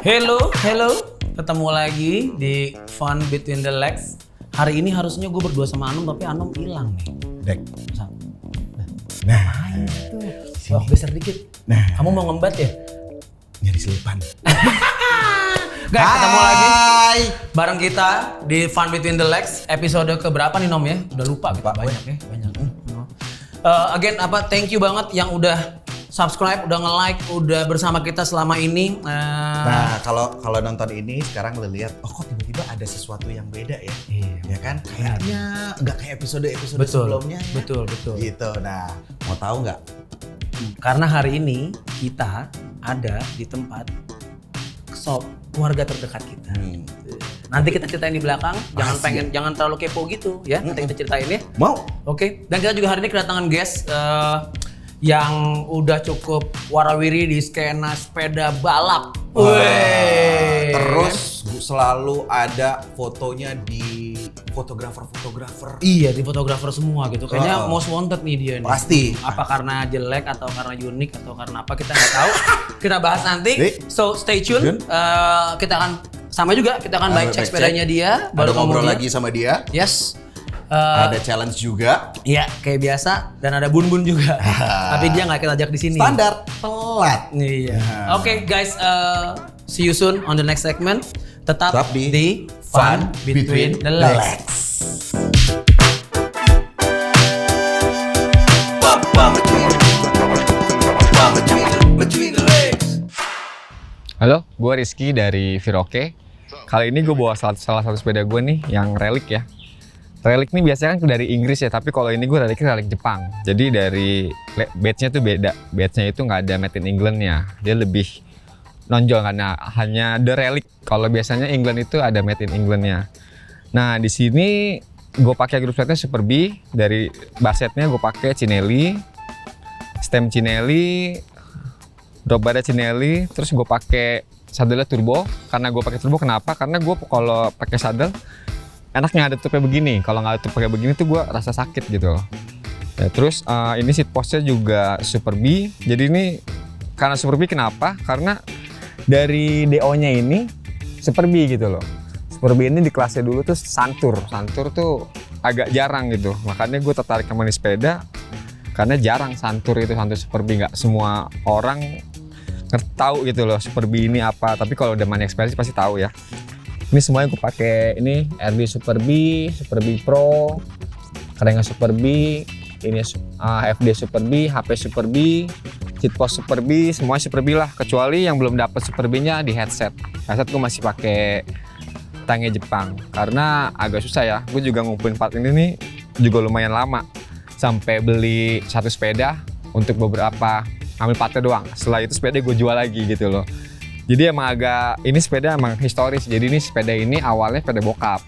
Hello, ketemu lagi di Fun Between the Legs. Hari ini harusnya gue berdua sama Anom, tapi Anom hilang nih. Dek. Nah, itu. Oh, geser dikit. Nah. Kamu mau ngembat ya? Nyari selipan. Guys, ketemu lagi bareng kita di Fun Between the Legs. Episode keberapa nih Nom ya? Udah lupa kita, banyak ya, banyak. Again, thank you banget yang udah subscribe, udah nge-like, udah bersama kita selama ini. Nah, kalau nonton ini sekarang lo lihat, oh kok tiba-tiba ada sesuatu yang beda ya? Iya. Ya kan? Kayaknya nggak kayak episode Betul, sebelumnya. Ya? Betul. Gitu. Nah, mau tahu nggak? Karena hari ini kita ada di tempat keluarga terdekat kita. Nanti kita ceritain di belakang, jangan terlalu kepo gitu ya. Nanti kita ceritain ya. Mau? Oke. Dan kita juga hari ini kedatangan guest yang udah cukup warawiri di skena sepeda balap. Terus selalu ada fotonya di fotografer. Iya, di fotografer semua gitu. Kayaknya most wanted nih dia nih. Pasti. Apa karena jelek atau karena unik atau karena apa kita nggak tahu. Kita bahas nanti. So stay tune. Kita akan sama juga. Kita akan bike check sepedanya dia. Baru ngobrol lagi sama dia. Yes. Ada challenge juga. Iya, kayak biasa dan ada bun-bun juga. Tapi dia nggak kita ajak di sini. Standar telat. Iya. Oke, guys, see you soon on the next segment. Tetap di Fun Between the Legs. Halo, gue Rizky dari Viroke. Kali ini gue bawa salah satu sepeda gue nih yang relik ya. Relik nih biasanya kan dari Inggris ya, tapi kalau ini gue reliknya relik Jepang. Jadi dari badge-nya tuh beda. Badge-nya itu nggak ada made in England-nya. Dia lebih nonjol karena hanya the relic. Kalau biasanya England itu ada made in England-nya. Nah di sini gue pakai grup setnya Super B. Dari basetnya gue pakai Cinelli, stem Cinelli, drop barnya Cinelli. Terus gue pakai sadelnya turbo. Karena gue pakai turbo kenapa? Karena gue kalau pakai sadel enaknya ada tutupnya begini. Kalau nggak tutup pakai begini tuh gue rasa sakit gitu. Ya, terus ini seat postnya juga Super B. Jadi ini karena Super B kenapa? Karena dari DO-nya ini Super B gitu loh. Super B ini di kelasnya dulu tuh Santur. Santur tuh agak jarang gitu. Makanya gue tertarik sama ini sepeda karena jarang Santur Super B. Nggak semua orang tahu gitu loh Super B ini apa. Tapi kalau udah main experience pasti tahu ya. Ini semuanya gue pakai ini RB Super B Pro, kerengan Super B, ini FD Super B, HP Super B, seat post Super B, semuanya Super B lah. Kecuali yang belum dapat Super B-nya di headset. Headset gue masih pakai tangnya Jepang karena agak susah ya. Gue juga ngumpulin part ini nih juga lumayan lama. Sampai beli satu sepeda untuk beberapa ambil partnya doang. Setelah itu sepeda gue jual lagi gitu loh. Jadi emang ini sepeda emang historis. Jadi ini sepeda ini awalnya sepeda bokap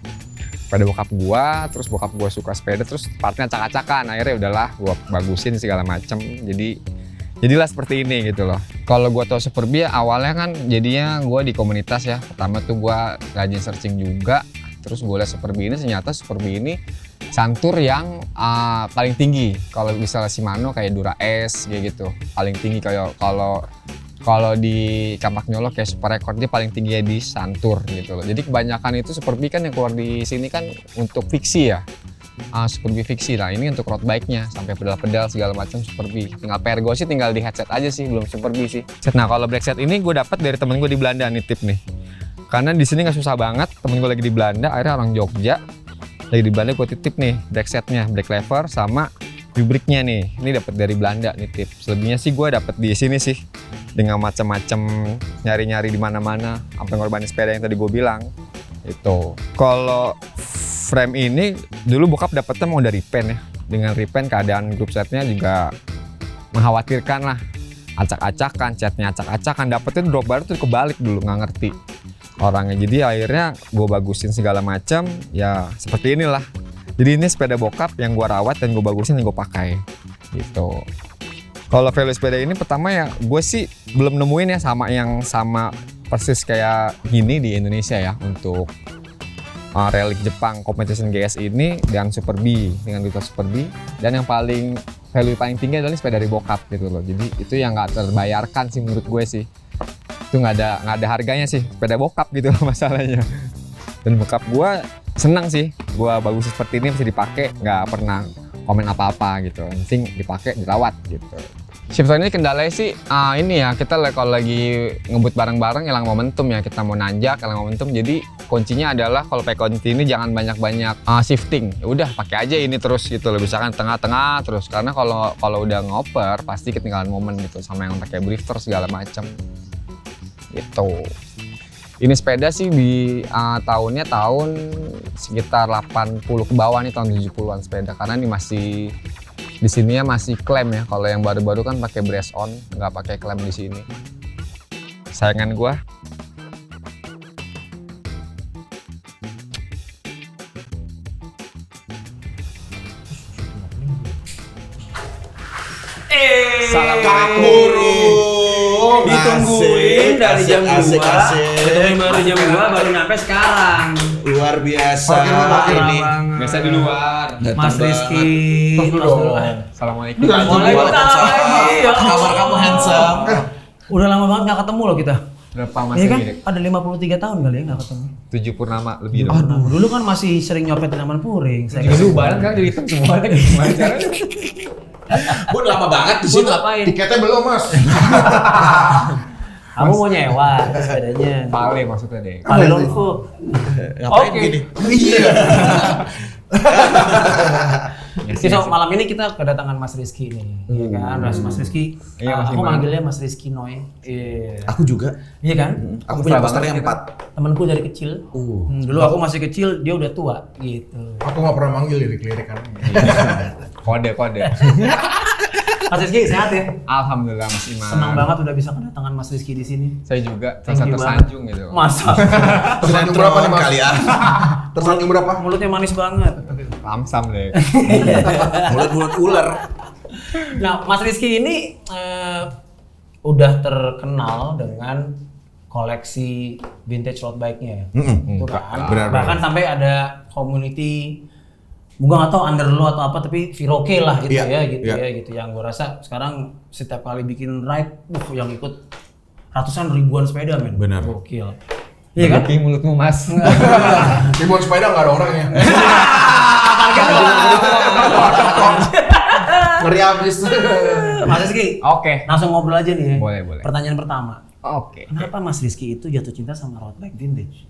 gua, terus bokap gua suka sepeda, terus partnya acak-acakan. Akhirnya udahlah gua bagusin segala macem. Jadilah seperti ini gitu loh. Kalau gua tahu Super B awalnya kan jadinya gua di komunitas ya. Pertama tuh gua rajin searching juga. Terus gua lihat Super B ini, ternyata Super B ini Santur yang paling tinggi. Kalau misalnya Shimano kayak Dura S kayak gitu, paling tinggi. Kayak kalau di Kampak Nyolok kayak Super Record dia paling tinggi di Santur gitu loh. Jadi kebanyakan itu Super B kan yang keluar di sini kan untuk fiksi ya. Super B fiksi. Nah ini untuk road bike-nya sampai pedal-pedal segala macam Super B. Tinggal Pergo sih tinggal di headset aja sih, belum Super B sih. Nah kalau black set ini gue dapat dari temen gue di Belanda nih tip nih. Karena di sini nggak susah banget. Temen gue lagi di Belanda, akhirnya orang Jogja lagi di Belanda gue titip nih black setnya, black lever sama rubriknya nih. Ini dapat dari Belanda nih tip. Selebihnya sih gue dapat di sini sih. Dengan macam-macam nyari-nyari di mana-mana sampai ngorbanin sepeda yang tadi gue bilang. Itu. Kalau frame ini dulu bokap dapetnya mau dari pen ya. Dengan repaint keadaan grup setnya juga mengkhawatirkan lah. Acak-acakan, catnya acak-acakan, dapetnya drop bar tuh kebalik dulu, nggak ngerti orangnya. Jadi akhirnya gue bagusin segala macam ya seperti inilah. Jadi ini sepeda bokap yang gue rawat dan gue bagusin yang gue pakai gitu. Kalau value sepeda ini pertama ya gue sih belum nemuin ya sama persis kayak gini di Indonesia ya untuk relik Jepang competition GS ini dengan Super B, dengan Duta Super B. Dan yang value paling tinggi adalah sepeda dari bokap gitu loh. Jadi itu yang nggak terbayarkan sih menurut gue sih. Itu nggak ada harganya sih, sepeda bokap gitu masalahnya. Dan bokap gua senang sih, gua bagus seperti ini bisa dipakai, nggak pernah komen apa-apa gitu. Yang penting dipakai, dirawat gitu. Shifter ini kendalanya sih ini ya, kita kalau lagi ngebut bareng-bareng hilang momentum ya, kita mau nanjak hilang momentum. Jadi kuncinya adalah kalau pakai kunci ini jangan banyak-banyak shifting. Ya udah pakai aja ini terus gitu loh, misalkan tengah-tengah terus, karena kalau udah ngoper pasti ketinggalan momen gitu sama yang pakai drifter segala macam. Gitu. Ini sepeda sih di tahun sekitar 80 ke bawah nih, tahun 70-an sepeda, karena ini masih di sini ya masih klem ya. Kalau yang baru-baru kan pakai brace on, nggak pakai klem di sini. Sayangan gua. Burung. Ditungguin dari jam 2. Asik. Ditungguin baru jam 2 baru nyampe sekarang. Luar biasa ini. Biasa di luar. Mas Rizky. Assalamualaikum. Waalaikumsalam lagi. Apa kabar kamu handsome? Udah lama banget nggak ketemu loh kita. Berapa Iya masih kan? mirip? Ada 53 tahun kali ya nggak ketemu. 7 purnama lebih dong. Aduh, dulu kan masih sering nyopet di Taman Puring. Saya Juga lebaran kan jadi hitam semua lagi. Gimana caranya? Bun lama banget di situ. ngapain? Tiketnya belum mas. Kamu mau nyewa sepedanya. Pale maksudnya deh. Kali Longfo. Ngapain Oke. gini? Iya. So, malam ini kita kedatangan Mas Rizky nih, iya kan? Mas Rizky, Iya, Mas aku Iman. manggilnya Mas Rizky Noy. Iya. Aku juga. Iya kan? Aku punya Mesra posternya banget 4. Temanku dari kecil. Dulu aku masih kecil, dia udah tua gitu. Aku nggak pernah manggil lirik-lirik kan. Kode. Mas Rizky sehat ya? Alhamdulillah Mas Iman. Senang banget udah bisa kedatangan Mas Rizky di sini. Saya juga Thank you tersanjung gitu. Masa? Tersanjung berapa nih mas? Kali ya. Tersanjung berapa? Mulutnya manis banget. Samsam deh. Mulut ular. Nah, Mas Rizky ini udah terkenal dengan koleksi vintage road bike-nya ya. Itu kan. Benar. Bahkan sampai ada community, gua nggak tahu under lo atau apa, tapi Viroke lah gitu Iya, gitu. Yang gua rasa sekarang setiap kali bikin ride, yang ikut ratusan ribuan sepeda men. Benar. Gokil. Iya kan? Tapi mulutmu Mas. Ribuan sepeda nggak ada orangnya. Ngeri abis. Mas Rizky, Oke. langsung ngobrol aja nih ya. Boleh. Pertanyaan pertama. Oke. Kenapa Mas Rizky itu jatuh cinta sama road bike vintage?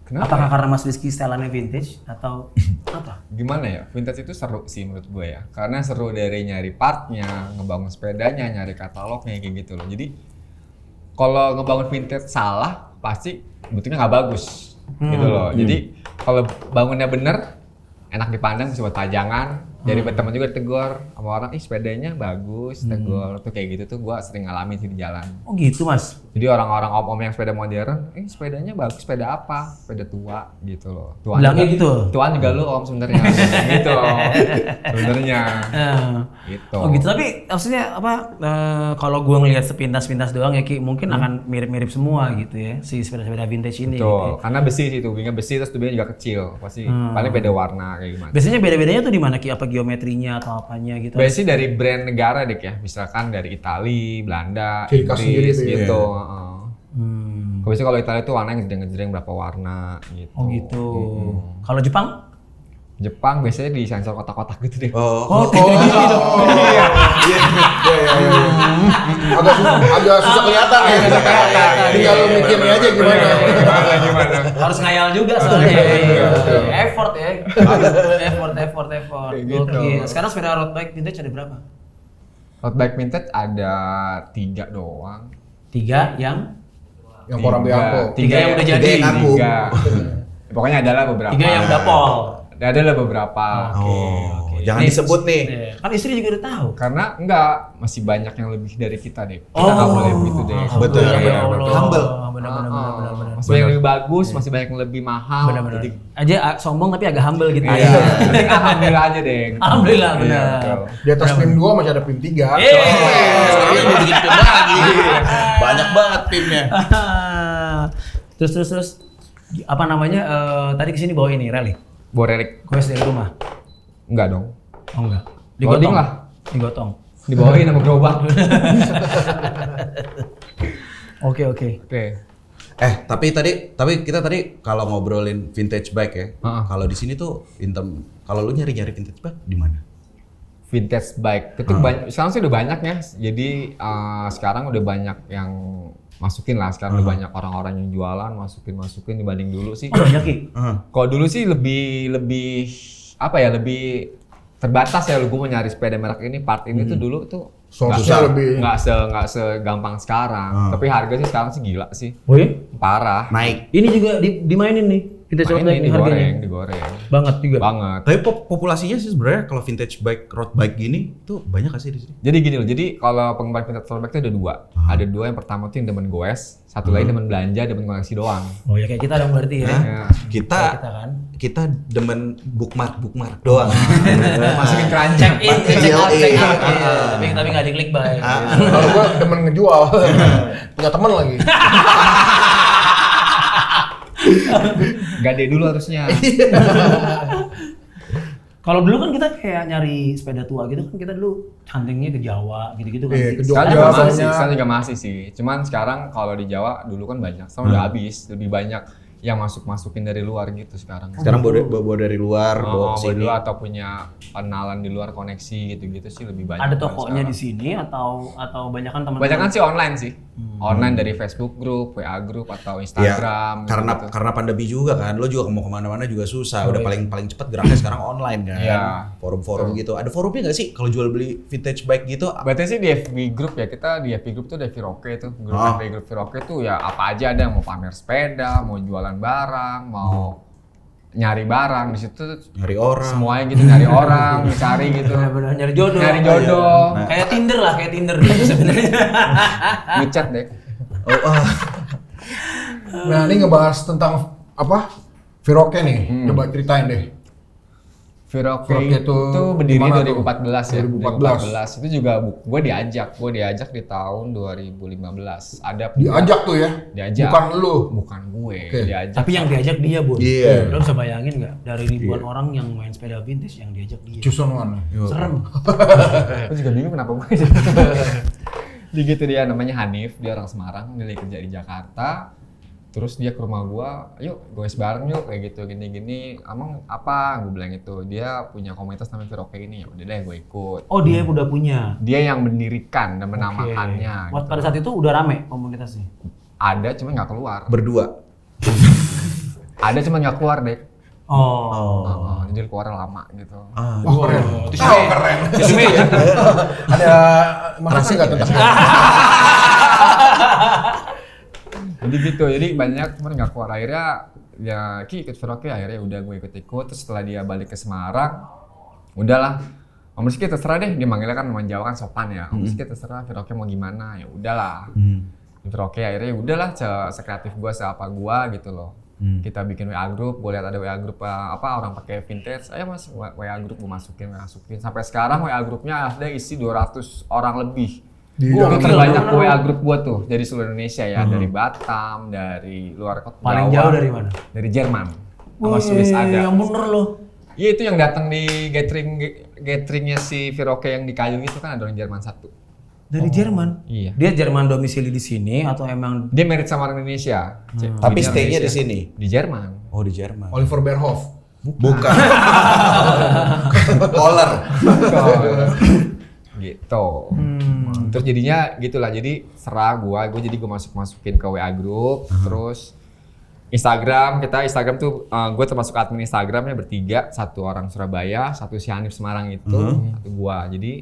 Kenapa? Apakah karena Mas Rizky styleannya vintage atau apa? Gimana ya, vintage itu seru sih menurut gue ya, karena seru dari nyari partnya, ngebangun sepedanya, nyari katalognya kayak gitu loh. Jadi kalau ngebangun vintage salah pasti bentuknya nggak bagus gitu loh. Jadi kalau bangunnya bener, enak dipandang, bisa buat pajangan. Jadi teman juga ditegur sama orang, sepedanya bagus, tegur tuh kayak gitu tuh gue sering ngalamin sih di jalan. Oh gitu Mas. Jadi orang-orang om-om yang sepeda modern, sepedanya bagus, sepeda apa? Sepeda tua gitu loh. Bilangnya gitu? Tuan juga lu om sebenarnya. Gitu sebenarnya. Gitu. Oh gitu, tapi maksudnya apa, kalau gua ngelihat sepintas-pintas doang ya Ki, mungkin akan mirip-mirip semua gitu ya, si sepeda-sepeda vintage ini gitu Betul. ya. Karena besi sih tubingnya besi, terus tubingnya juga kecil. Pasti paling beda warna kayak gimana. Biasanya beda-bedanya tuh di mana Ki? Apa geometrinya atau apanya gitu? Biasanya dari brand negara dik ya, misalkan dari Itali, Belanda, Ciri khas sendiri Inggris tuh ya. gitu. Hmm. Kalau Italia tuh warnanya ngejreng-ngejreng berapa warna gitu. Oh gitu. Kalau Jepang? Jepang biasanya di sensor kotak-kotak gitu deh. Oh, gitu. Iya. Agak susah kelihatan ya. Tinggal lu mikirin aja gimana. Gimana? Harus ngayal juga soalnya. Iya, betul. Effort ya. Effort. Kayak gitu. Oke. Sekarang sepeda road bike vintage ada berapa? Road bike vintage ada 3 doang. 3 yang Yang koran Bianco. 3 yang udah jadi. yang aku. 3. Pokoknya adalah beberapa. 3 yang udah pol. Adalah beberapa. Jangan disebut nih. Kan istri juga udah tahu. Karena enggak, masih banyak yang lebih dari kita deh. Kita Oh. nggak boleh begitu deh. Betul, Ya, iya, Allah. betul. Humble. Benar. Masih banyak yang lebih bagus, masih banyak yang lebih mahal. Benar. Jadi, Aja sombong tapi agak humble gitu. iya. Penting alhamdulillah aja deh. Alhamdulillah Iya, benar. betul. Di atas PIM 2 masih ada PIM 3. Sekarang udah bikin tim lagi. Banyak banget timnya. Terus apa namanya, tadi kesini bawa ini rally Borerik. quest dari rumah. Enggak dong. Oh enggak, Loading lah. digotong. Dibawain sama gerobak. Oke. Oke. Tapi kita tadi kalau ngobrolin vintage bike ya, kalau di sini tuh kalau lu nyari vintage bike di mana? Vintage bike itu sekarang sih udah banyak ya. Jadi sekarang udah banyak yang masukin lah. Sekarang udah banyak orang-orang yang jualan masukin dibanding dulu sih. Banyak Ki. Kalau dulu sih lebih apa ya, lebih terbatas ya. Gue mau nyari sepeda merek ini, part ini tuh dulu tuh nggak segampang sekarang. Tapi harga sih sekarang sih gila sih. Oh iya? Parah. Naik. Ini juga dimainin nih. Kita coba Main ini harganya. digoreng. Banget juga. Banget. Tapi populasinya sih sebenarnya kalau vintage bike, road bike gini tuh banyak gak sih di sini? Jadi gini loh, jadi kalau penggemar vintage road bike itu ada dua. Ada dua, yang pertama tuh yang demen goes, satu lagi demen belanja, demen koleksi doang. Oh ya kayak kita dong berarti ya. Ya. Kita demen bookmark doang. Masukin keranjang. Check in, check out. Iya. Tapi nggak di-klik by. Kalau gua demen ngejual. Punya teman lagi. Gade dulu harusnya. Kalau dulu kan kita kayak nyari sepeda tua gitu kan, kita dulu huntingnya ke Jawa gitu-gitu kan. Iya, ke Sekarang Jogja juga masih, banyak. sekarang juga masih sih. Cuman sekarang kalau di Jawa dulu kan banyak, sekarang udah habis. Lebih banyak yang masukin dari luar gitu sekarang. Sekarang bawa dari luar, bawa ke sini. Dulu atau punya kenalan di luar, koneksi gitu-gitu sih lebih banyak. Ada kan tokonya sekarang. di sini atau banyakan teman-teman? Banyakan sih online sih. Online dari Facebook group, WA group atau Instagram. Ya, karena pandemi juga kan, lo juga mau kemana-mana juga susah. Udah paling cepat geraknya sekarang online kan. Iya. Forum-forum gitu. Ada forumnya nggak sih kalau jual beli vintage bike gitu? Berarti sih di FB group ya, kita di FB group tuh ada Viroke tuh. Grup FB group Viroke tuh ya apa aja ada, mau pamer sepeda, mau jualan barang, mau nyari barang di situ. Nyari orang. Semuanya gitu, nyari orang, mencari gitu. Benar-benar nyari jodoh. Nyari jodoh. Kayak Tinder gitu sebenarnya. Ngechat deh. Nah, ini ngebahas tentang apa? Viroke nih. Coba ceritain deh. Viroke Viroke itu tuh berdiri gimana 2014 ya. 2014. Itu juga gue diajak di tahun 2015. Ada Diajak tuh ya? Diajak. Bukan lu? Bukan gue, Oke. diajak. Tapi yang diajak dia, Bun. Iya. Lo bisa bayangin nggak dari ribuan orang yang main sepeda vintage yang diajak dia. Cuson mana? Serem. Aku juga bingung kenapa gue Dia gitu, dia namanya Hanif, dia orang Semarang, dia lagi kerja di Jakarta. Terus dia ke rumah gua, yuk goes bareng yuk kayak gitu, gini-gini. Emang apa? Gue bilang itu. Dia punya komunitas namanya Viroke ini, ya udah deh gue ikut. Oh, dia udah punya. Dia yang mendirikan dan menamakannya. Waktu pada saat itu udah rame komunitasnya. Ada cuma nggak keluar. Berdua. Ada cuma nggak keluar deh. Oh. Jadi keluar lama gitu. Wah, keren. Keren. Ada masih nggak tentang Jadi gitu, jadi banyak cuma nggak keluar. Akhirnya ya Ki ikut Viroke, akhirnya udah gue ikut-ikut. Terus setelah dia balik ke Semarang, udahlah. Om Rizky terserah deh, dia manggilnya kan orang Jawa kan sopan ya. Om Rizky terserah Viroke mau gimana, ya udahlah. Di Viroke akhirnya udahlah, sekreatif gue, seapa gue gitu loh. Kita bikin WA group, gue lihat ada WA group orang pakai vintage, ayo mas WA group gue masukin. Sampai sekarang WA grupnya ada isi 200 orang lebih. Itu terbanyak WA group gue tuh dari seluruh Indonesia ya, dari Batam, dari luar kota. Paling Jawa, jauh dari mana? Dari Jerman. Sama Swiss ada. Yang bener loh. Iya, itu yang datang di gatheringnya si Viroke yang di kayu itu kan ada orang Jerman satu. Dari Jerman? Iya. Dia Jerman domisili di sini atau emang? Dia married sama orang Indonesia. Tapi stay-nya di sini. Di Jerman. Oh, di Jerman. Oliver Bierhoff. Bukan. Koller. Gitu. Terus jadinya gitulah, jadi serah gue jadi gue masukin ke WA group. Terus Instagram tuh gue termasuk admin Instagramnya bertiga, satu orang Surabaya, satu si Hanif Semarang itu, satu gue. Jadi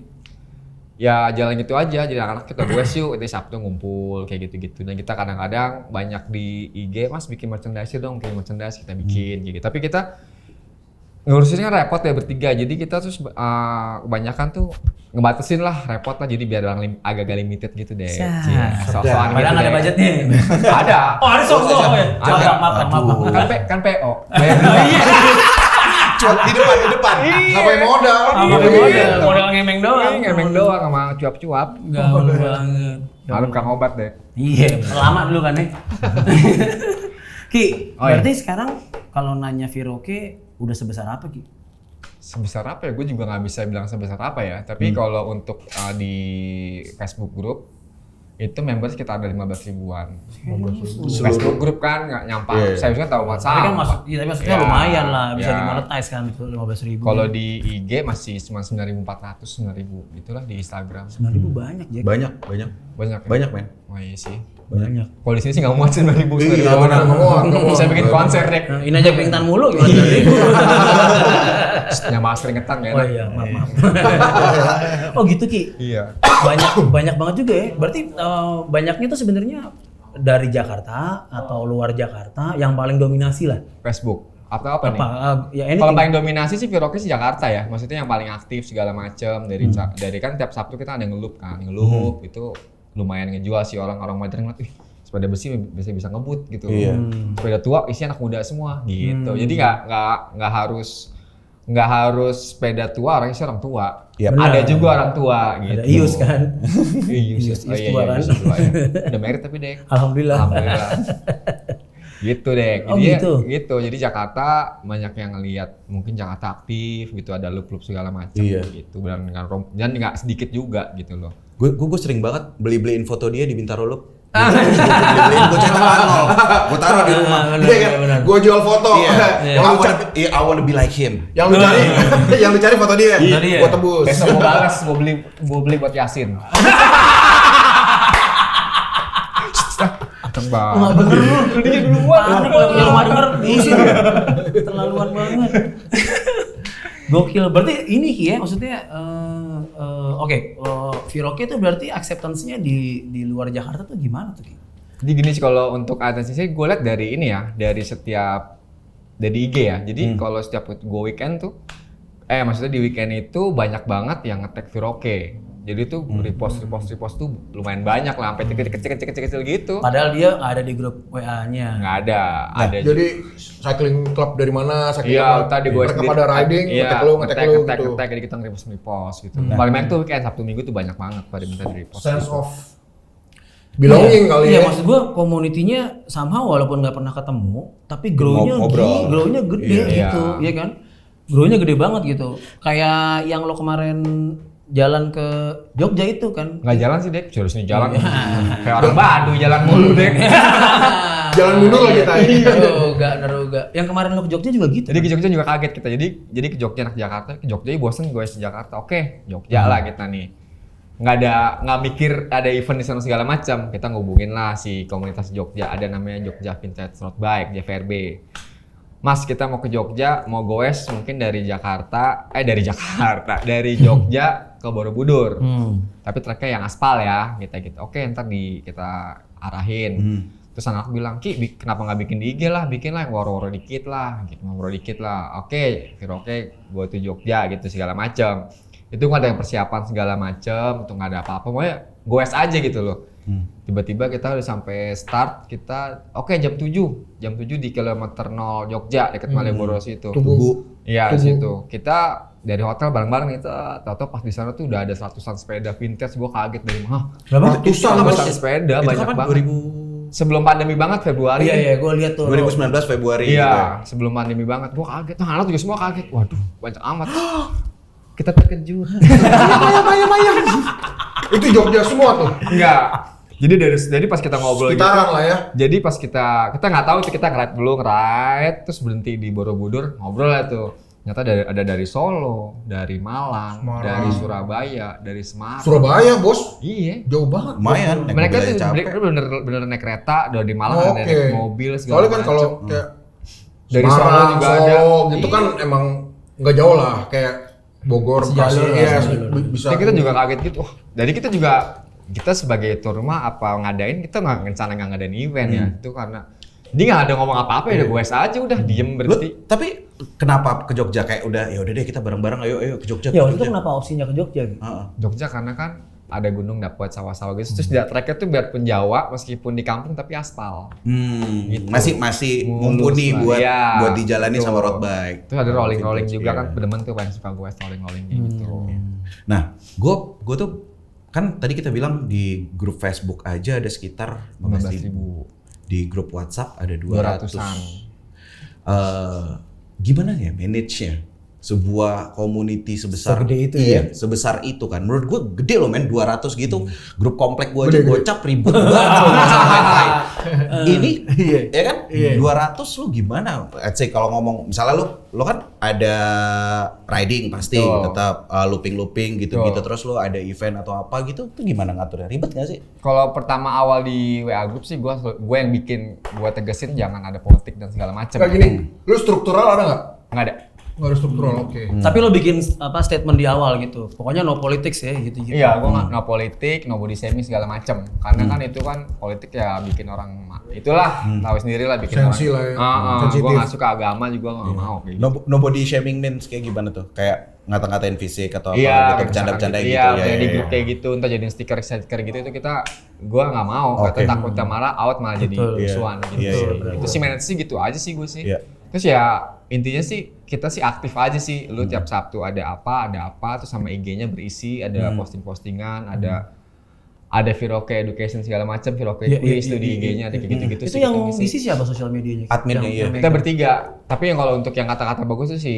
ya jalan gitu aja, jadi anak-anak kita gue yuk, itu Sabtu ngumpul kayak gitu-gitu. Dan kita kadang-kadang banyak di IG, mas bikin merchandise dong, kayak merchandise kita bikin gitu. Tapi kita ngurusinnya kan repot ya bertiga, jadi kita terus kebanyakan tuh ngebatasin lah, repot lah, jadi biar agak-agak limited gitu deh. Soal-soal Padahal ada budgetnya. Ada. Oh, ada soal ya? Ada. Maaf. Kan PO. Cuat di depan. Ngapain modal? Modal ngemeng doang. Ngemeng doang sama cuap-cuap. Gaul banget. Malam Kang Obat deh. Iya, lama dulu kan ya. Ki, Oh, iya. berarti sekarang kalau nanya Viroke udah sebesar apa Ki? Sebesar apa ya? Gue juga nggak bisa bilang sebesar apa ya. Tapi kalau untuk di Facebook group itu member sekitar ada 15 ribuan. Facebook grup kan nggak nyampe. Saya juga tahu WhatsApp. Tapi kan maksudnya lumayan lah, bisa dimonetize kan itu 15.000. Kalau di IG masih cuma 9.400, 9.000 gitulah di Instagram. 9.000 banyak ya. Banyak men. Oh iya sih. Banyak. Kalau di sini sih nggak muat 9.000. Iya, benar. Bisa bikin konser deh. Nah, ini aja keringetan mulu gimana tadi? Yang bahas keringetan ya. Oh iya, maaf. Oh gitu Ki. Iya. Banyak banget juga ya. Berarti banyaknya tuh sebenarnya dari Jakarta atau luar Jakarta yang paling dominasi lah. Facebook. Atau apa nih? Ya Kalau paling dominasi sih Viroke sih Jakarta ya. Maksudnya yang paling aktif segala macam dari kan tiap Sabtu kita ada ngelup kan. Ngelup itu lumayan ngejual sih orang-orang modern ngeliat, sepeda besi bisa ngebut gitu. Sepeda tua isi anak muda semua gitu. Jadi nggak harus sepeda tua orangnya orang tua. Yep. Ada juga orang tua gitu. Ada Ius kan. Ius tua kan. Udah married tapi deh. Alhamdulillah. Gitu deh. Oh, gitu. Jadi Jakarta banyak yang ngelihat, mungkin Jakarta aktif gitu, ada loop-loop segala macam gitu. Dan nggak sedikit juga gitu loh. Gue sering banget beliin foto dia di Bintaro Loop. Beliin, gue cetak Arnold. Gue taruh di rumah. Iya kan? Gue jual foto. I wanna be like him. Yang lu cari foto dia. Gue tebus. Besok mau balas, mau beli buat Yasin. Tebak. Nggak bener lu. Dia duluan. Anak kalau punya rumah denger diisi. Terlaluan banget. Gokil. Berarti ini Ki ya, maksudnya Viroke itu berarti acceptance-nya di luar Jakarta tuh gimana tuh Ki? Jadi gini sih, kalau untuk atensi sih gue lihat dari ini ya, dari IG ya. Jadi kalau setiap gue weekend tuh, maksudnya di weekend itu banyak banget yang nge-tag Viroke. Jadi tuh repost tuh lumayan banyak lah, sampai kecil gitu. Padahal dia nggak ada di grup WA-nya. Nggak ada. Jadi cycling club dari mana? Iya, tadi gue mereka pada riding, ngetek lu gitu. Ngetek, jadi kita repost gitu. Paling banyak tuh weekend Sabtu Minggu tuh banyak banget pada minta di repost. Sense of belonging kali ya. Iya, ya. maksud gue komunitinya somehow walaupun nggak pernah ketemu, tapi grow-nya gede gitu, iya kan? Grow-nya gede banget gitu. Kayak yang lo kemarin jalan ke Jogja itu kan? Nggak jalan sih Dek, harus nih jalan. Kayak orang Baduy jalan mulu Dek. Jalan mundur lagi tadi. Neruga. Yang kemarin lo ke Jogja juga gitu? Jadi ke Jogja juga kaget kita. Jadi ke Jogja anak Jakarta, ke Jogja bosen gue di Jakarta. Oke, Jogja lah kita nih. Nggak mikir ada event di sana segala macam. Kita ngubungin lah si komunitas Jogja. Ada namanya Jogja Vintage Road Bike, JVRB. Mas, kita mau ke Jogja, mau goes mungkin dari Jogja ke Borobudur. Tapi treknya yang aspal ya, gitu. Oke, ntar kita arahin. Terus anak bilang, Ki, kenapa nggak bikin di IG lah, bikin lah yang woro-woro dikit lah, gitu, woro dikit lah. Oke, Viroke, gue tuh Jogja gitu segala macam. Itu nggak ada yang persiapan segala macam, itu nggak ada apa-apa, pokoknya goes aja gitu loh. Tiba-tiba kita udah sampai start, kita jam 7 di kilometer 0 Jogja dekat Malioboro situ. Tugu. Iya, situ. Kita dari hotel bareng-bareng itu, tahu-tahu pas di sana tuh udah ada 100-an sepeda vintage, gua kaget dari mana. Ratusan sepeda, banyak banget. Sebelum pandemi banget, Februari. Iya, gua lihat tuh. 2019 Februari. Iya, sebelum pandemi banget. Gua kaget. Nah, anak juga semua kaget. Waduh, banyak amat. Kita terkejut. Bayang. Itu Jogja semua tuh. Enggak. Jadi pas kita ngobrol sekitaran lah ya. Jadi pas kita nggak tahu itu, kita nge-ride terus berhenti di Borobudur, ngobrol lah tuh. Ternyata ada dari Solo, dari Malang, dari Surabaya, dari Semarang. Surabaya, Bos? Iya. Jauh banget. Lumayan. Mereka tuh bener naik kereta dari Malang, ada naik mobil segala macam. Soalnya kan kalau kayak dari Solo juga ada. Gitu kan emang nggak jauh lah, kayak Bogor, Bekasi, bisa. Kita juga kaget gitu. Jadi kita sebagai tuan rumah apa ngadain, kita nggak ngadain event ya. Itu karena dia nggak ada ngomong apa-apa ya, udah gue aja udah diem berhenti. Tapi kenapa ke Jogja kayak udah deh kita bareng-bareng ayo ke Jogja. Ya waktu itu kenapa opsinya ke Jogja gitu? Jogja karena kan ada gunung, dapat sawah-sawah gitu. Terus treknya tuh biar penjawa meskipun di kampung tapi aspal. Gitu. Masih mumpuni buat dijalani sama road bike. Terus ada rolling juga kan, pedemen tuh paling suka gue rolling gitu. Nah, gue tuh kan tadi kita bilang di grup Facebook aja ada sekitar 15.000. Di grup WhatsApp ada 200-an. Gimana ya manage-nya? sebuah community sebesar Segede itu iya, ya? sebesar itu kan. Menurut gue gede loh men, 200 gitu. Grup komplek gue aja gocap ribut banget loh masalah wifi. Ini ya kan 200 lu gimana? Let's say kalau ngomong misalnya lu kan ada riding pasti tetap looping gitu-gitu, terus lu ada event atau apa gitu, tuh gimana ngaturnya? Ribet gak sih? Kalau pertama awal di WA Group sih gue yang bikin, gue tegesin jangan ada politik dan segala macam. Kayak gini, lu struktural ada nggak? Nggak ada. Nggak ada struktural, oke. Tapi lo bikin statement di awal gitu. Pokoknya no politics ya gitu. Iya, gue nggak no politik, no body shaming segala macam. Karena kan itu kan politik ya bikin orang itulah tahu sendiri lah bikin Sensi orang. lah ya. Gue nggak suka agama juga nggak mau. Kayak gitu. Nobody shaming means kayak gimana tuh? Kayak ngata-ngatain fisik atau Iya, apa gitu, bercanda-bercanda gitu. Iya, Ya, di ya, grup ya. kayak gitu, entah jadiin stiker gitu itu gue nggak mau. Kata takutnya malah malah jadi musuhan gitu. Iya, Itu sih manage sih gitu aja sih gue sih. Iya. Terus ya intinya sih kita sih aktif aja sih. Lu tiap Sabtu ada apa, terus sama IG-nya berisi, ada posting-postingan, ada Viroke Education segala macam, Viroke Quiz tuh di IG-nya, ada kayak gitu-gitu Itu sih. yang kita ngisi. isi siapa sosial medianya? Adminnya, iya. Kita bertiga. Tapi yang kalau untuk yang kata-kata bagus tuh si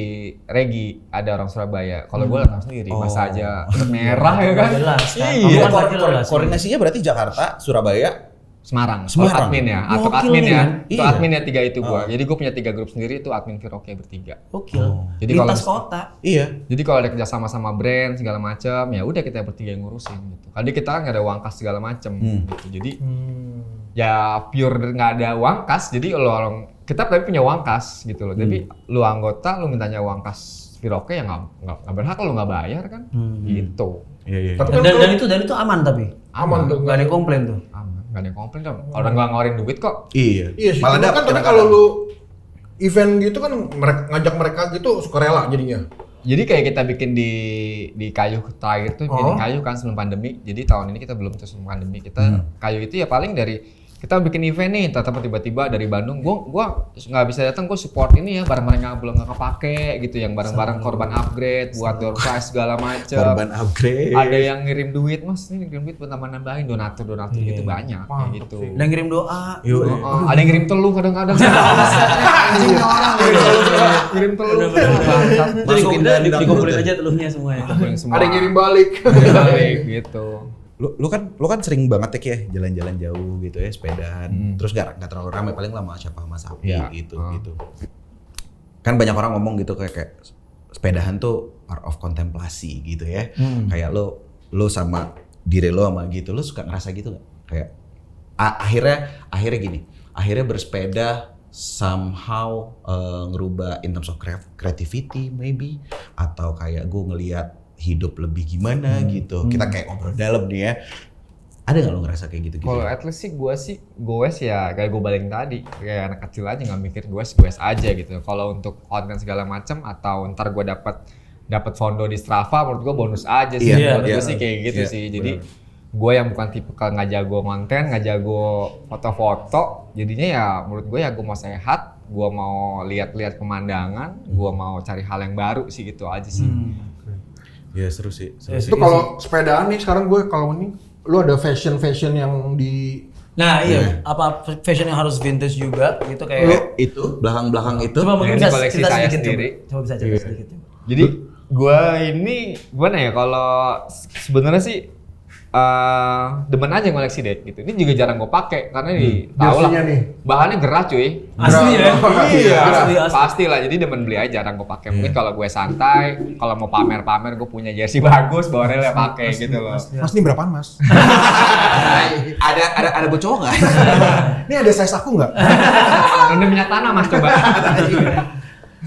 Regi, ada orang Surabaya. Kalau gue datang sendiri, masa aja merah ya kan? Jelas kan? Iya, Kamu kan jelas. koordinasinya berarti Jakarta, Surabaya, Semarang. Semarang. Admin ya, atau Gokil admin nih, ya. kan? Itu Iya. admin ya 3 itu gua. Jadi gua punya 3 grup sendiri itu admin Viroke bertiga. Gokil. Jadi Lintas kalau- kota. iya. Jadi kalau ada kerja sama brand segala macam, ya udah kita bertiga yang ngurusin gitu. Tadi kita kan nggak ada uang kas segala macam gitu. Jadi ya pure nggak ada uang kas. Jadi lo kita tapi punya uang kas gitu loh. Tapi lu anggota lu mintanya uang kas Viroke ya nggak berhak kalau nggak bayar kan. Gitu. Iya. Tapi Dan, kan dan itu aman tapi. aman tuh. Gak ada yang komplain tuh. Aman, nggak ada yang komplain kan. Orang nggak ngeluarin duit kok. Iya. Iya sih, Malah cuma dapat kan tapi kalau lu event gitu kan ngajak mereka gitu suka rela jadinya. Jadi kayak kita bikin di kayu terakhir tuh bikin di kayu kan sebelum pandemi. Jadi tahun ini kita belum sebelum pandemi. Kita kayu itu ya paling dari kita bikin event nih, tiba-tiba dari Bandung, gua nggak bisa datang, gua support ini ya barang-barang yang belum nggak kepake gitu, yang barang-barang korban upgrade, buat door prize segala macem. korban upgrade. Ada yang ngirim duit, mas ini ngirim duit buat nambahin donatur gitu banyak kayak gitu. Dan ngirim doa. Ada yang ngirim teluh kadang-kadang. Anjing orang ngirim teluh. Masukin dandang Dikumpulin gitu. aja teluhnya semua ya. Semua. Ada yang ngirim balik. balik gitu. Lu kan sering banget ya jalan-jalan jauh gitu ya, sepedaan. Terus gak terlalu ramai, paling lama siapa sama Sapi Iya. gitu. Kan banyak orang ngomong gitu kayak sepedahan tuh art of kontemplasi gitu ya. Kayak lu sama diri lu sama gitu. Lu suka ngerasa gitu gak? Kayak akhirnya gini. Akhirnya bersepeda somehow ngerubah in terms of creativity maybe, atau kayak gue ngelihat hidup lebih gimana gitu. Kita kayak ngobrol dalam nih ya. Ada nggak lo ngerasa kayak gitu? Kalau at least sih gue ya kayak gue balik tadi kayak anak kecil aja nggak mikir gue aja gitu. Kalau untuk konten segala macam atau ntar gue dapat fondo di Strava, menurut gue bonus aja sih. Iya, Menurut iya. gue sih kayak gitu Iya, sih. Jadi gue yang bukan tipe nggak jago konten, nggak jago foto-foto. Jadinya ya menurut gue ya gue mau sehat, gue mau lihat-lihat pemandangan, gue mau cari hal yang baru sih gitu aja sih. Ya seru sih. Itu kalau sepedaan nih sekarang gue kalau ini lu ada fashion yang di Nah iya, apa fashion yang harus vintage juga gitu kayak. Itu belakang itu. Coba mungkin Ini bisa koleksi cerita saya sedikit sendiri. Coba bisa cerita sedikit. Jadi gue ini gimana ya kalau sebenarnya sih demen aja ngoleksi deh gitu. Ini juga jarang gue pakai karena tahu lah Jersey-nya nih. bahannya gerah cuy. Asli ya? Iya, Asli. pasti lah. Jadi demen beli aja, jarang gue pakai. Mungkin kalau gue santai, kalau mau pamer-pamer gue punya jersey bagus, bawaannya ya pakai gitu loh. Mas ini berapaan mas? ada buat cowok nggak? Ini ada size aku nggak? Udah minyak tanah mas coba.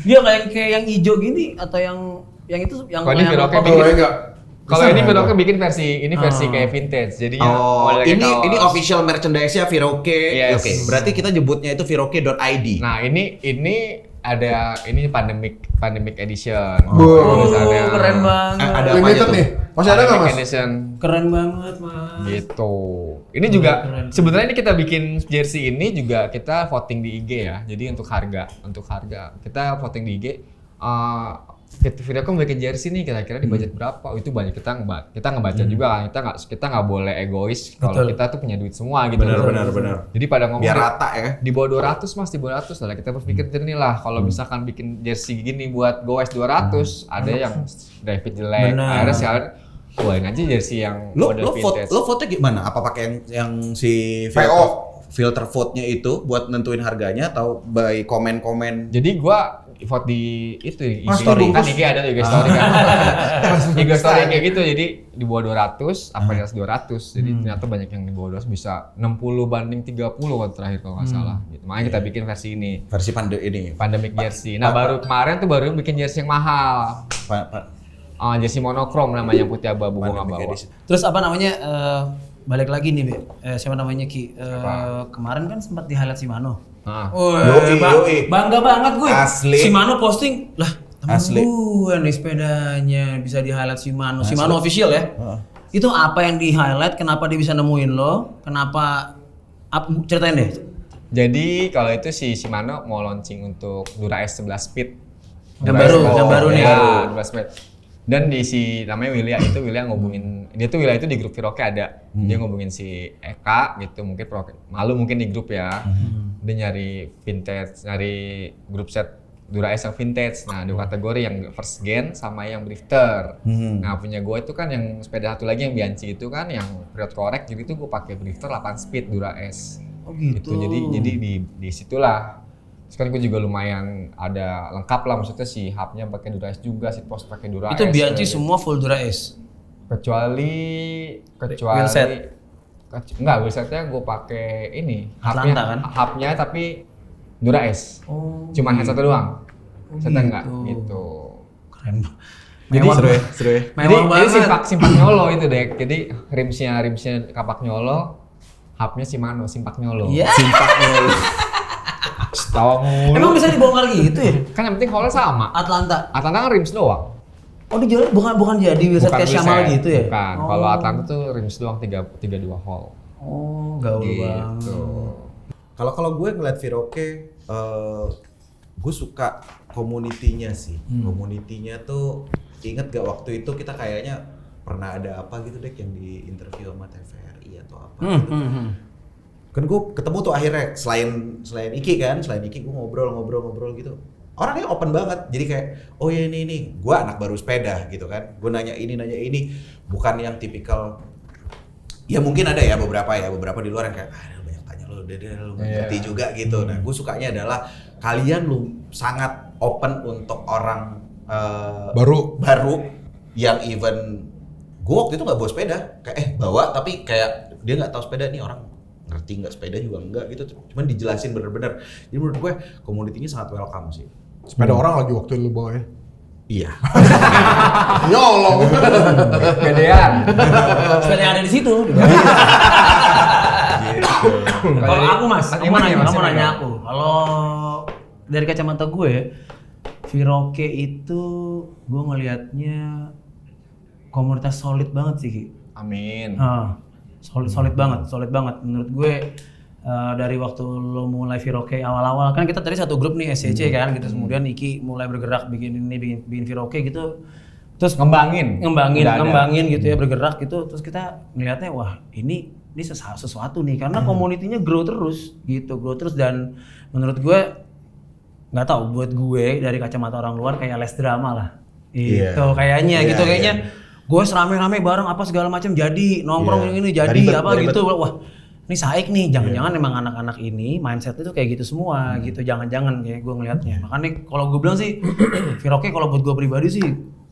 Dia kayak yang hijau gini atau yang itu yang Kalau ini Viroke apa? bikin- Kalau enggak. Kalau ini Viroke bikin versi kayak vintage. Jadinya modelnya kayak kaos. ini official merchandise-nya Viroke. Yes. Oke, berarti kita nyebutnya itu viroke.id. Nah ini ada ini pandemic edition. Wow. Tulisannya. Keren banget. Ada apa Limited tuh? nih. Masih ada nggak Pandemic mas? edition. Keren banget, Mas. Gitu. Ini juga sebenarnya ini kita bikin jersey ini juga kita voting di IG ya. Jadi untuk harga kita voting di IG. Viroko mau bikin jersey nih kira-kira di budget berapa? Oh, itu banyak kita ngebaca juga kan. Kita nggak boleh egois kalau kita tuh punya duit semua gitu. Benar. Jadi pada ngomong Biar rata ya. di bawah 200 Mas, di bawah 200 lah kita berpikir jernih lah. Kalau misalkan bikin jersey gini buat gowes 200, ada yang grafit jelek. Akhirnya sekalian keluarin aja jersey yang model vintage. Lo vote gimana? Apa pakai yang si filter vote-nya itu buat nentuin harganya atau by komen-komen? Jadi gua vote di itu Mas, story kan bungkus. IG ada IG story kan. IG story kayak gitu, jadi di bawah 200 apa di atas 200. Jadi ternyata banyak yang di bawah 200 bisa 60 banding 30 waktu terakhir kalau nggak salah. Gitu. Makanya kita bikin versi ini. Versi Pandemic jersey. Nah, baru kemarin tuh baru bikin jersey yang mahal. Jersey monokrom namanya yang putih abu-abu gua nggak bawa. Terus apa namanya balik lagi nih, Be. Siapa namanya Ki? Kemarin kan sempat di highlight Shimano. Yoi. Bangga banget gue. Asli. Shimano posting lah. Asli. Gue nih sepedanya bisa di highlight Shimano. Shimano official ya. Itu apa yang di highlight? Kenapa dia bisa nemuin lo? Kenapa? Ceritain deh. Jadi kalau itu si Shimano mau launching untuk Dura S 11 Speed. Yang baru nih. Ya, 11 Speed. Dan di si namanya Willia ngubungin dia tuh Willia itu di grup Viroke ada. Dia ngubungin si Eka gitu, mungkin malu mungkin di grup ya. Dia nyari vintage, nyari grup set Dura S yang vintage. Nah, di kategori yang first gen sama yang drifter. Nah, punya gue itu kan yang sepeda satu lagi yang Bianchi itu kan yang period correct, jadi itu gue pakai drifter 8 speed Dura S. Oh gitu. Jadi di situlah. Sekarang gue juga lumayan ada lengkap lah, maksudnya si hubnya pakai Dura S juga, si post pakai Dura S. Itu Bianchi semua full Dura S. Kecuali wheelset. Enggak, wheelsetnya gue pakai ini Atlanta kan? hubnya tapi Dura S. Oh. Cuman headset doang. Headsetnya gitu. enggak gitu. Keren banget. Jadi seru ya. Jadi simpak nyolo itu deh. Jadi rimsnya kapak nyolo, hubnya Shimano simpak nyolo. Iya. Simpak nyolo. Tawa mulu. Emang bisa dibongkar gitu ya? Kan yang penting hole sama. Atlanta. Atlanta kan rims doang. Oh dijual bukan jadi wheelset kayak Shamal wheelset, gitu ya? Bukan. Oh. Kalau Atlanta tuh rims doang 32 hole. Oh, gaul banget. Gitu. Kalau gue ngeliat Viroke, gue suka community-nya sih. Community-nya tuh, inget gak waktu itu kita kayaknya pernah ada apa gitu deh yang di interview sama TVRI atau apa gitu. Kan gue ketemu tuh akhirnya selain Iki gue ngobrol gitu. Orangnya open banget, jadi kayak oh ya ini gue anak baru sepeda gitu kan. Gue nanya ini, bukan yang tipikal. Ya mungkin ada ya beberapa di luar yang kayak banyak tanya lo, lu ngerti juga gitu. Nah gue sukanya adalah kalian lu sangat open untuk orang baru yang even gue waktu itu nggak bawa sepeda, kayak bawa tapi kayak dia nggak tahu sepeda nih orang ngerti nggak sepeda juga enggak gitu, cuman dijelasin bener-bener. Jadi menurut gue community-nya sangat welcome sih. sepeda orang lagi waktu lu bawa ya. Iya. Nyolong. Gedean. Sepeda yang ada di situ. Kalau aku Mas, kamu nanya aku. Kalau dari kacamata gue, Viroke itu gue ngelihatnya komunitas solid banget sih, Ki. Amin. Solid banget menurut gue. Dari waktu lo mulai Viroke awal-awal kan kita tadi satu grup nih SCC kan gitu, kemudian Iki mulai bergerak bikin Viroke gitu, terus ngembangin gitu ya, bergerak gitu, terus kita ngeliatnya wah ini sesuatu nih karena komunitinya grow terus dan menurut gue nggak tahu, buat gue dari kacamata orang luar kayak less drama lah gitu kayaknya. Gue serame-rame bareng apa segala macam jadi nongkrong ini jadi gitu. Wah ini saik nih, jangan-jangan emang anak-anak ini mindset itu kayak gitu semua gitu, jangan-jangan kayak gue ngelihatnya. Makanya kalau gue bilang sih Viroke kalau buat gue pribadi sih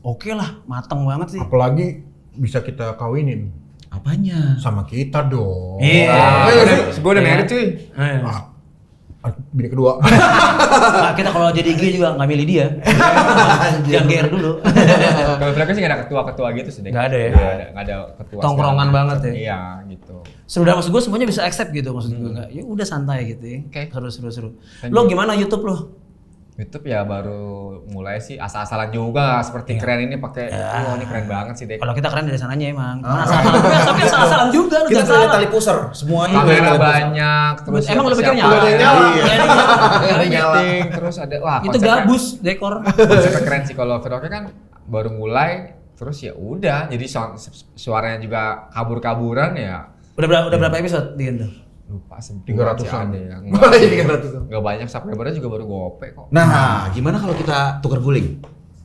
oke lah, mateng banget sih. Apalagi bisa kita kawinin. Apanya? Sama kita dong. Iya. Gue udah married cuy. Bini kedua. Nah, kita kalau jadi G juga nggak milih dia. Jangan GR dulu. Kalau mereka sih nggak ada ketua-ketua gitu sih. Nggak ada ya? Nggak ada ketua. Tongkrongan banget ya? Iya gitu. Sudah maksud gue semuanya bisa accept gitu, maksud gue nggak. Ya udah santai gitu ya. Oke. Seru. Lo gimana YouTube lo? YouTube ya baru mulai sih asal-asalan juga seperti keren ini pakai ini keren banget sih deh. Kalau kita keren dari sananya emang. Asal-asalan juga, tapi asal-asalan juga. Kita jangan punya salah. tali pusar semuanya. Kamera banyak, terus Emang lu pikir siapa- nyala? Ada meeting, terus ada wah Itu konsepnya- gabus dekor. Konsepnya keren sih kalau Viroke kan baru mulai terus ya udah jadi suaranya juga kabur-kaburan ya. Udah berapa episode di itu? Lupa sih 300-an. ada ya. Iya, 300-an. Enggak banyak subscribernya juga baru gope kok. Nah, gimana kalau kita tukar guling?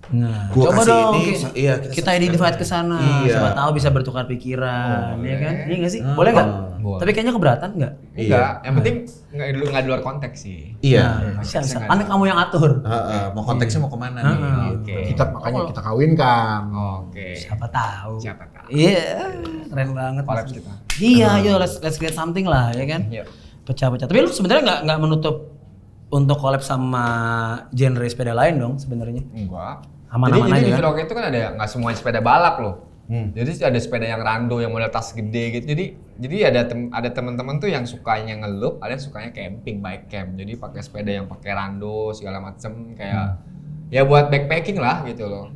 Nah, Gua coba kasih dong. ini, iya, kita divide ke sana. Iya. Siapa tahu bisa bertukar pikiran, ya kan? Iya nggak sih? Hmm. Boleh nggak? Boleh. Tapi kayaknya keberatan nggak? Enggak, yang penting enggak di luar konteks sih. Iya. Bisa, bisa. nggak Kan kamu yang atur. Mau konteksnya mau kemana nih? Oke. Makanya kita kawinkan. Oke. Siapa tahu. Siapa tahu. Iya, keren banget. Collabs kita. Iya, yuk let's get something lah, ya kan? Iya. Pecah-pecah. Tapi lu sebenarnya nggak menutup untuk collab sama genre sepeda lain dong sebenarnya. Enggak. Aman-aman jadi aja di kan? Viroke itu kan ada nggak semua sepeda balap loh. Jadi ada sepeda yang rando yang model tas gede gitu. Jadi ada teman-teman tuh yang sukanya ngelup, ada yang sukanya camping, bike camp. Jadi pakai sepeda yang pakai rando segala macem kayak ya buat backpacking lah gitu loh.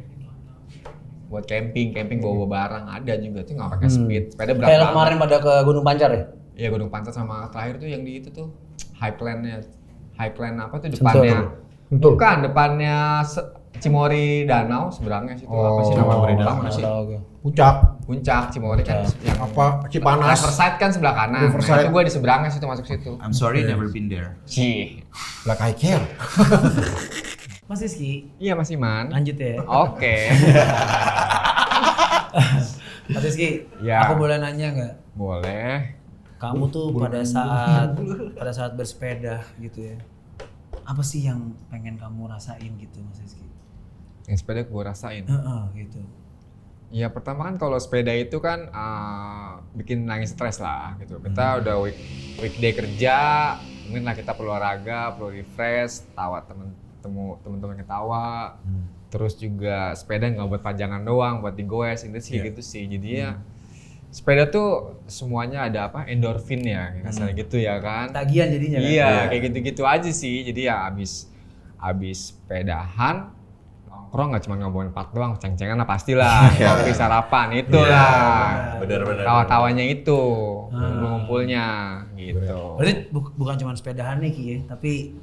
Buat camping bawa barang ada juga tuh nggak pakai speed. Sepeda berat Kayak banget. kemarin pada ke Gunung Pancar ya? Iya Gunung Pancar sama terakhir tuh yang di itu tuh Highland apa tuh Sentul. depannya? Sentul. Bukan depannya Cimory Danau seberangnya situ apa sih nama Oh, Danau mana sih? Puncak. Puncak Cimory kan yang Apa? Cipanas. Riverside kan sebelah kanan. Nah, Riverside. itu gua di seberangnya situ masuk situ. I'm sorry, never been there. Sih. Black I care. Mas Rizky, Iya Mas Iman. lanjut ya. Oke. Mas Rizky, Ya. aku boleh nanya nggak? Boleh. Kamu tuh pada saat bersepeda gitu ya, apa sih yang pengen kamu rasain gitu Mas Rizky? Yang sepeda gua rasain. Gitu. Ya pertama kan kalau sepeda itu kan bikin nangis stres lah gitu. Kita udah weekday kerja, mungkin lah kita perlu olahraga, perlu refresh, tawa temen-temen ketawa. Terus juga sepeda nggak buat pajangan doang, buat digoes, itu sih gitu sih. Jadi ya sepeda tuh semuanya ada apa endorfin ya, kasarnya gitu ya kan. Tagihan jadinya kan? Iya, kayak gitu-gitu aja sih. Jadi ya abis sepedahan nongkrong nggak cuma ngomongin part doang, ceng-cengan lah pastilah. Kopi sarapan itulah. Benar-benar. Tawa-tawanya itu, ngumpul-ngumpulnya gitu. Berarti bukan cuma sepedahan nih Ki ya, tapi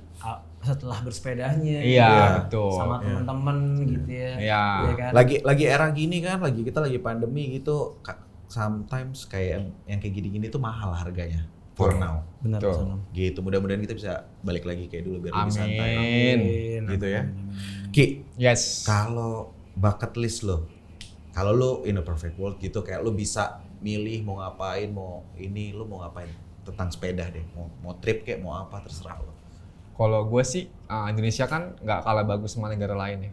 setelah bersepedanya. Iya, betul. Sama teman-teman gitu ya. Iya. Iya kan? Lagi era gini kan, kita lagi pandemi gitu. Sometimes kayak yang kayak gini-gini tuh mahal harganya. For now. Benar Betul. Sono. Gitu. Mudah-mudahan kita bisa balik lagi kayak dulu biar lebih santai. Amin. Gitu ya. Ki, Yes. kalau bucket list lo, kalau lo in a perfect world gitu kayak lo bisa milih mau ngapain, mau ini lo mau ngapain tentang sepeda deh, mau trip kayak mau apa terserah lo. Kalau gue sih Indonesia kan nggak kalah bagus sama negara lain ya.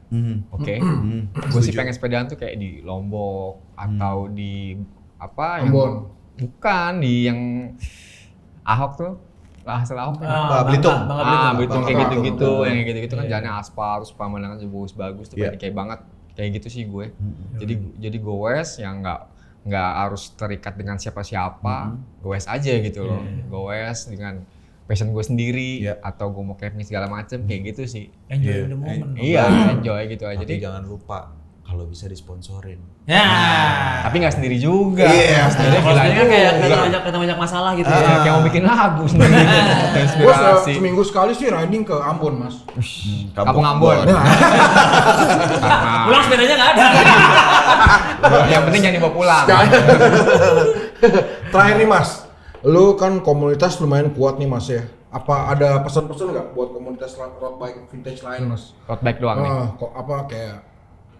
Oke. Mm-hmm. Gue sih pengen sepedaan tuh kayak di Lombok atau di apa yang Ambon. bukan di yang Ahok tuh. Hasil Ahok kan. Belitung. Belitung kayak Bangka. gitu-gitu, yang kayak gitu-gitu kan jalannya aspal, terus pemandangan juga bagus-bagus tuh Iya. kayak banget. Kayak gitu sih gue. Jadi goes yang nggak harus terikat dengan siapa-siapa, goes aja gitu loh. Goes dengan passion gue sendiri Iya. atau gue mau camping segala macem kayak gitu sih. Enjoy the moment. Iya, enjoy gitu aja. Tapi Jadi jangan lupa kalau bisa disponsorin. Ya. tapi nggak sendiri juga. Iya, Sendiri Kalau gila sebenarnya kayak juga. kita banyak masalah gitu Iya, ya. kayak mau bikin lagu sendiri. Gue Inspirasi. seminggu sekali sih riding ke Ambon, Mas. Kampung Ambon. Pulang sepedanya nggak ada. Yang penting jangan dibawa pulang. Terakhir nih, Mas. Lu kan komunitas lumayan kuat nih, Mas ya. Apa ada pesan-pesan nggak buat komunitas road bike vintage lain, Mas? Road bike doang nih. Kok apa kayak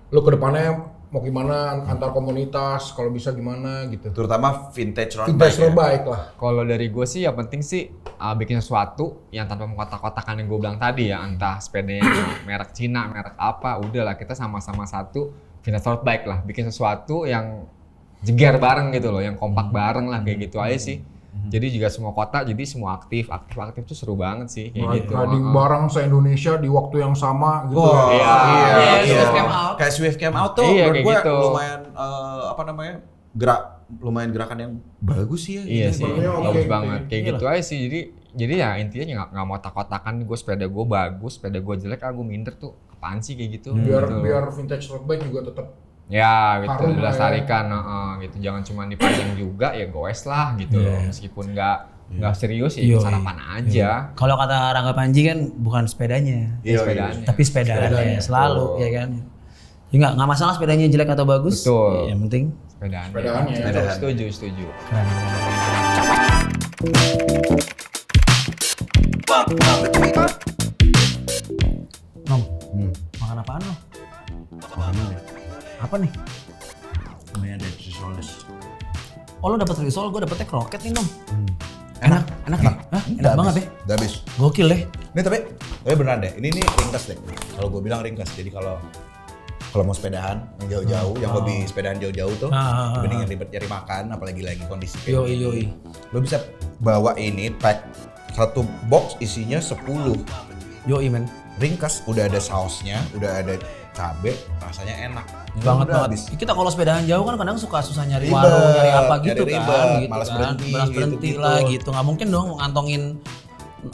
lu ke depannya mau gimana antar komunitas, kalau bisa gimana gitu. Terutama vintage road Vintage bike. road bike lah. Kalau dari gue sih yang penting sih bikin sesuatu yang tanpa mengkotak-kotakan yang gue bilang tadi ya, entah sepedanya merek Cina, merek apa, udahlah kita sama-sama satu vintage road bike lah, bikin sesuatu yang jeger bareng gitu loh, yang kompak bareng lah kayak gitu aja sih. Jadi juga semua kota, jadi semua aktif tuh seru banget sih kayak gitu. Riding bareng se-Indonesia di waktu yang sama gitu. Wah, Iya. Swift Cam Out. Kayak Swift Cam Out tuh Iya, menurut kayak gue gitu. lumayan gerak lumayan gerakan yang bagus sih ya. Iya sih, Sebenarnya oke bagus gitu banget. ya. Kayak gitu aja sih. Jadi ya intinya nggak mau takut-takutan gue sepeda gue bagus, sepeda gue jelek, gue minder tuh. Apaan sih kayak gitu? Biar gitu. biar vintage road bike juga tetap Ya gitu, Harum lah ya. dilestarikan, gitu. Jangan cuma dipajang juga, ya goes lah gitu loh. Meskipun nggak serius ya Yoi. sarapan aja. Kalau kata Rangga Panji kan bukan sepedanya, Iya, Sepedanya. tapi sepedanya selalu ya kan. Ya nggak masalah sepedanya jelek atau bagus. Betul. Yang penting Sepedaan. Sepedaannya. Setuju. Nom, makan apaan lo? Apa nih? Namanya ada risoles. Oh lo dapet risol, gue dapetnya kroket nih Nom. Enak ya? Hah? Enak banget ya? Udah habis. Gokil deh. Ini tapi beneran deh. Ini ringkas deh. Kalau gue bilang ringkas. Jadi kalau mau sepedahan yang jauh-jauh, yang hobi sepedahan jauh-jauh tuh, mendingan ribet nyari makan, apalagi lagi kondisi kayak gini. Yoi. Lo bisa bawa ini pack satu box isinya 10. Yoi men. Ringkas, udah ada sausnya, udah ada cabe, rasanya enak. Banget Udah banget. habis. Kita kalau sepedahan jauh kan kadang suka susah nyari Ribet, warung, nyari apa nyari gitu ribet, kan. Gitu malas kan. berhenti, Malas berhenti gitu-gitu. lah gitu. Nggak mungkin dong ngantongin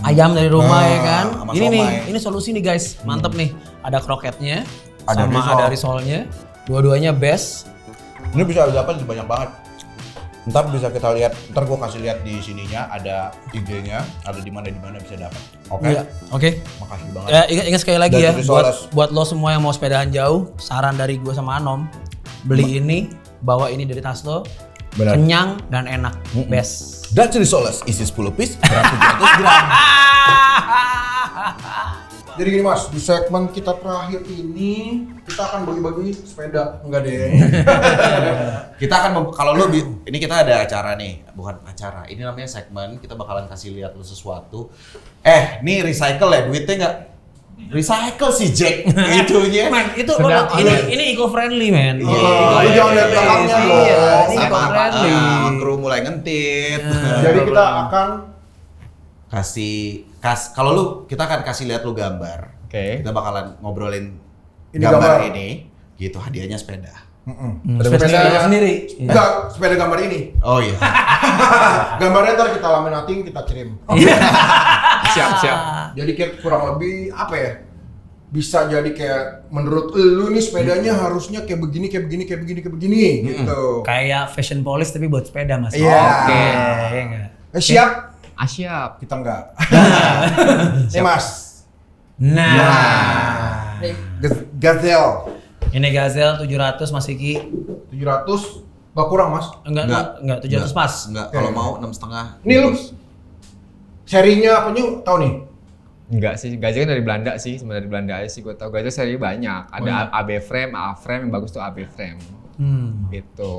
ayam dari rumah ya kan. sama Ini nih, somai. ini solusi nih guys. Mantep nih. Ada kroketnya, Ada sama risol. ada risolnya. Dua-duanya best. Ini bisa dapat banyak banget. Ntar bisa kita lihat, ntar gue kasih lihat di sininya ada IG-nya, ada di mana bisa dapat. Oke? Iya. Oke. Makasih banget. Ya, ingat sekali lagi Dan ya risoles. buat lo semua yang mau sepedahan jauh, saran dari gue sama Anom, beli ini, bawa ini dari tas lo, Benar. kenyang dan enak, best. Dan risoles isi 10 piece, berat 700 gram. Jadi gini Mas, di segmen kita terakhir ini kita akan bagi-bagi sepeda. Enggak deh. Kita akan kalau lu ini kita ada acara nih, bukan acara. Ini namanya segmen, kita bakalan kasih lihat lu sesuatu. Nih recycle ya duitnya nggak? Recycle sih Jack itunya. Man, itu lo ini eco friendly man. Lu jangan lihat belakangnya loh. Iya, ini eco Sama friendly. kru mulai ngentit. Jadi kita akan Kita akan kasih lihat lu gambar. Oke. Kita bakalan ngobrolin Ini gambar gambar. ini. Gitu hadiahnya sepeda. Sepeda sendiri. enggak sepeda gambar ini. Oh iya. Gambarnya ntar kita laminating, kita kirim. Siap. Jadi kayak kurang lebih apa ya? Bisa jadi kayak menurut lu nih sepedanya harusnya kayak begini gitu. Kayak fashion police tapi buat sepeda mas. Iya. Oke. Iya nggak? Siap? Siap. Kita enggak. Nih Mas. Nah. Nih Gazelle Ini Gazelle 700 Mas Iki. 700 nggak kurang Mas. Enggak 700 pas. Enggak, kalau mau 6,5. Ini lu serinya apa nih? Tahu nih? Enggak sih, Gazelle kan dari Belanda sih, sebenarnya dari Belanda aja sih gue tau. Gazelle seri banyak, ada AB frame, A frame, yang bagus tuh AB frame. Gitu.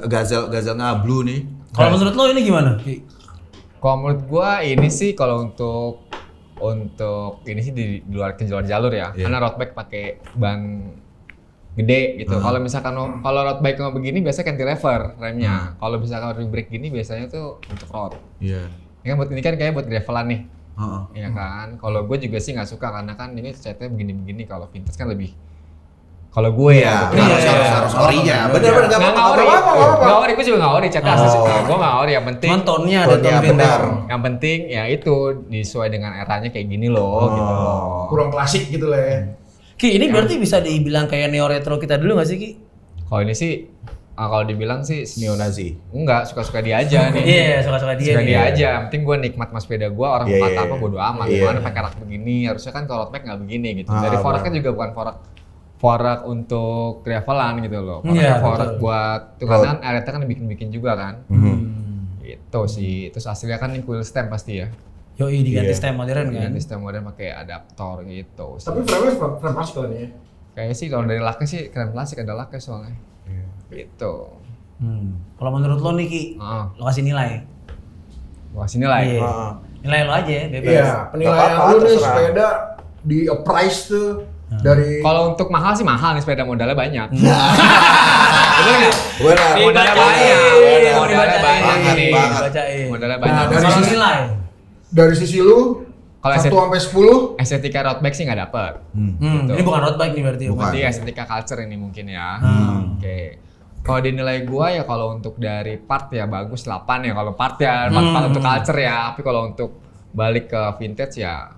Gazelle ngablu nih. Kalau menurut lo ini gimana? Ki? Kalau menurut gua ini sih kalau untuk ini sih di luar jalur ya. Iya. Karena road bike pakai ban gede gitu. Kalau misalkan kalau road bike mau begini biasanya cantilever remnya. Kalau misalkan road brake gini biasanya tuh untuk road. Iya. Ini kan buat ini kan kayak buat gravelan nih. Heeh. Iya kan. Kalau gue juga sih nggak suka karena kan ini catnya begini-begini. Kalau vintage kan lebih. Kalau gue ya. Harus orinya. Bener enggak Nggak ori. Nggak ori. Gue juga nggak ori. Catnya asli sih. Gue nggak ori. Yang penting. Cuman tonnya ada ton benar. Yang penting ya itu disesuai dengan eranya kayak gini loh, gitu loh. Kurang klasik gitu lah ya. Ki, ini berarti bisa dibilang kayak neo retro kita dulu nggak sih Ki? Kalau ini sih, kalau dibilang sih Neo-Nazi. enggak, suka-suka dia aja nih. Iya, suka-suka dia. Suka nih. dia aja. Yang penting gue nikmat mas sepeda gue, orang Iya, kata iya, apa iya. bodo amat. Iya. Mana pakai rak begini, harusnya kan kalau road bike nggak begini gitu. Dari Ah, fork kan benar. juga bukan fork untuk gravelan gitu loh. Iya, Fork betul. buat itu kan aletnya kan bikin juga kan. Itu sih. Terus hasilnya kan ini coil stem pasti ya. Yoi diganti Iya. stem modern kan. Ganti stem modern pakai adaptor gitu. sih. Tapi frame-nya frame plastik kan ya. Kayaknya sih kalau dari laknya sih keren plastik ada laknya soalnya. Gitu. Kalau menurut lo nih Ki, lo kasih nilai. Wah sini lah. Iya. Heeh. Nilai lo aja bebas. Iya, penilaian apa-apa, lu nih terserah. sepeda di price tuh dari Kalau untuk mahal sih mahal nih sepeda modalnya banyak. Betul nggak? Benar. Modalnya banyak. Modalnya banyak ini. Banget. Dibacain. Modalnya Nah, banyak. dari Kalau sisi- nilai. dari sisi lu Kalau 1 sampai 10 estetika road bike sih nggak dapet. Ini bukan road bike nih berarti. Bukan. Berarti estetika culture ini mungkin ya. Oke. Kalau dinilai gua ya kalau untuk dari part ya bagus 8 ya kalau part ya part untuk culture ya. Tapi kalau untuk balik ke vintage ya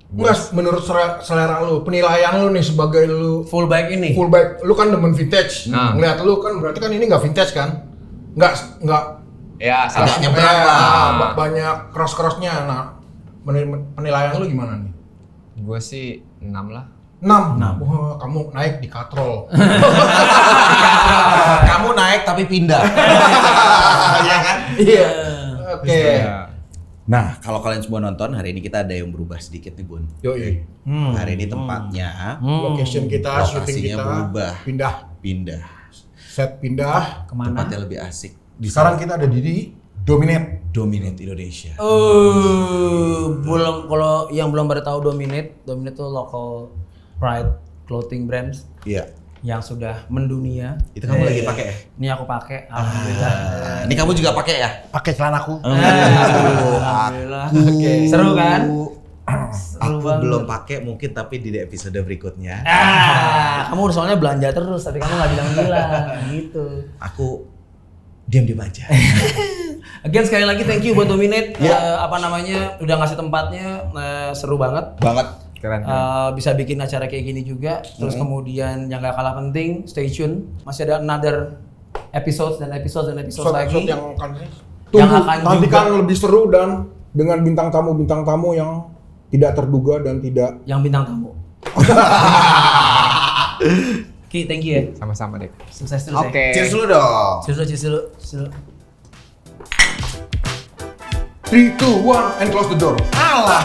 Mas, menurut selera lu, penilaian lu nih sebagai lu Fullback ini. fullback, lu kan demen vintage. Nah. Ngeliat lu kan berarti kan ini nggak vintage kan? Nggak ya Agak salah nyebrang lah. banyak cross-crossnya. Nah, penilaian lu gimana nih? gua sih 6 lah. 6. Wah, kamu naik di katrol. Kamu naik tapi pindah. Iya kan? Iya. Oke. Ya. Nah, kalau kalian semua nonton, hari ini kita ada yang berubah sedikit nih, Bun. Yoi. Hari ini tempatnya, Location kita, syuting lokasinya kita berubah. pindah. Set Set pindah. Kemana? tempatnya lebih asik. Sekarang kita ada di Dominate. Dominate Indonesia. Belum, kalau yang belum pada tahu Dominate tuh local pride clothing brands Iya. yang sudah mendunia. Itu kamu lagi pakai ya? Ini aku pakai, alhamdulillah. Ini kamu juga pakai ya? Pakai celanaku. Alhamdulillah. Seru kan? Aku belum pakai mungkin tapi di episode berikutnya. Kamu soalnya belanja terus, tapi kamu nggak bilang-bilang gitu. Aku diam-diam aja. Again sekali lagi thank you buat Dominate. Apa namanya? Udah ngasih tempatnya, seru banget. Banget. Keren. Bisa bikin acara kayak gini juga. Terus kemudian yang gak kalah penting, stay tune. Masih ada another episode lagi. Yang akan Yang akan nantikan juga- lebih seru dan dengan bintang tamu yang tidak terduga dan tidak Yang bintang tamu. Ki, thank you ya. Sama-sama deh. Sukses terus ya. Oke. Cheers dulu dong. Cheers dulu. 3, 2, 1 and close the door. Salah.